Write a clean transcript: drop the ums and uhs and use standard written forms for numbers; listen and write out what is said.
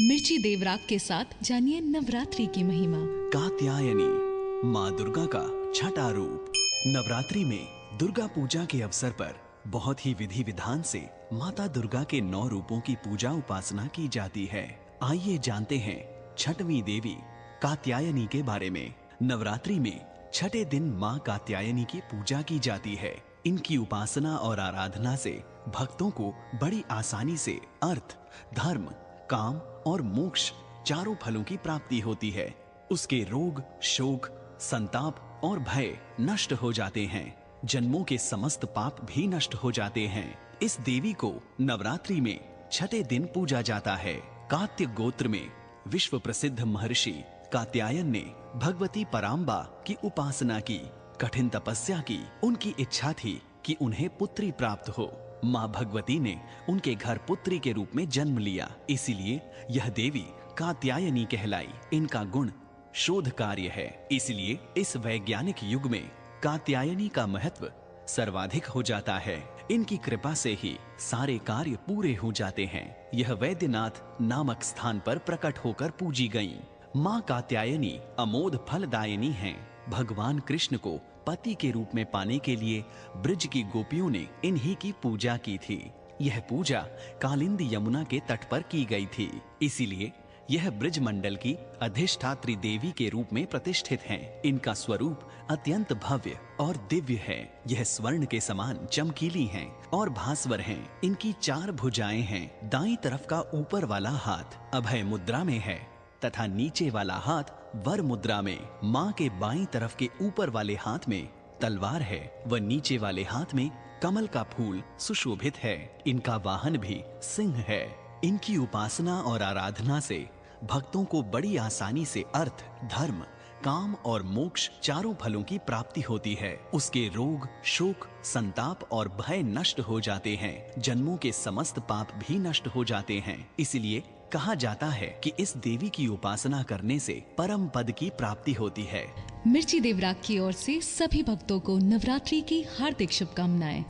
मिर्ची देवराग के साथ जानिए नवरात्रि की महिमा। कात्यायनी माँ दुर्गा का छठा रूप। नवरात्रि में दुर्गा पूजा के अवसर पर बहुत ही विधि विधान से माता दुर्गा के 9 रूपों की पूजा उपासना की जाती है। आइए जानते हैं छठवीं देवी कात्यायनी के बारे में। नवरात्रि में छठे दिन माँ कात्यायनी की पूजा की जाती है। इनकी उपासना और आराधना से भक्तों को बड़ी आसानी से अर्थ, धर्म, काम और मोक्ष चारों फलों की प्राप्ति होती है। उसके रोग, शोक, संताप और भय नष्ट हो जाते हैं। जन्मों के समस्त पाप भी नष्ट हो जाते हैं। इस देवी को नवरात्रि में छठे दिन पूजा जाता है। कात्य गोत्र में विश्व प्रसिद्ध महर्षि कात्यायन ने भगवती पराम्बा की उपासना की, कठिन तपस्या की। उनकी इच्छा थी कि उन्हें पुत्री प्राप्त हो। माँ भगवती ने उनके घर पुत्री के रूप में जन्म लिया, इसीलिए यह देवी कात्यायनी कहलाई। इनका गुण शोध कार्य है, इसलिए इस वैज्ञानिक युग में कात्यायनी का महत्व सर्वाधिक हो जाता है। इनकी कृपा से ही सारे कार्य पूरे हो जाते हैं। यह वैद्यनाथ नामक स्थान पर प्रकट होकर पूजी गईं। माँ कात्यायनी अमोघ फलदायिनी हैं। भगवान कृष्ण को पति के रूप में पाने के लिए ब्रज की गोपियों ने इन्हीं की पूजा की थी। यह पूजा कालिंदी यमुना के तट पर की गई थी, इसीलिए यह ब्रज मंडल की अधिष्ठात्री देवी के रूप में प्रतिष्ठित हैं। इनका स्वरूप अत्यंत भव्य और दिव्य है। यह स्वर्ण के समान चमकीली हैं और भास्वर हैं। इनकी 4 भुजाएं हैं। दाईं तरफ का ऊपर वाला हाथ अभय मुद्रा में है तथा नीचे वाला हाथ वर मुद्रा में। माँ के बाईं तरफ के ऊपर वाले हाथ में तलवार है व नीचे वाले हाथ में कमल का फूल सुशोभित है। इनका वाहन भी सिंह है। इनकी उपासना और आराधना से भक्तों को बड़ी आसानी से अर्थ, धर्म, काम और मोक्ष चारों फलों की प्राप्ति होती है। उसके रोग, शोक, संताप और भय नष्ट हो जाते हैं। जन्मों के समस्त पाप भी नष्ट हो जाते हैं। इसलिए कहा जाता है कि इस देवी की उपासना करने से परम पद की प्राप्ति होती है। मिर्ची देवराग की ओर से सभी भक्तों को नवरात्रि की हार्दिक शुभकामनाएं।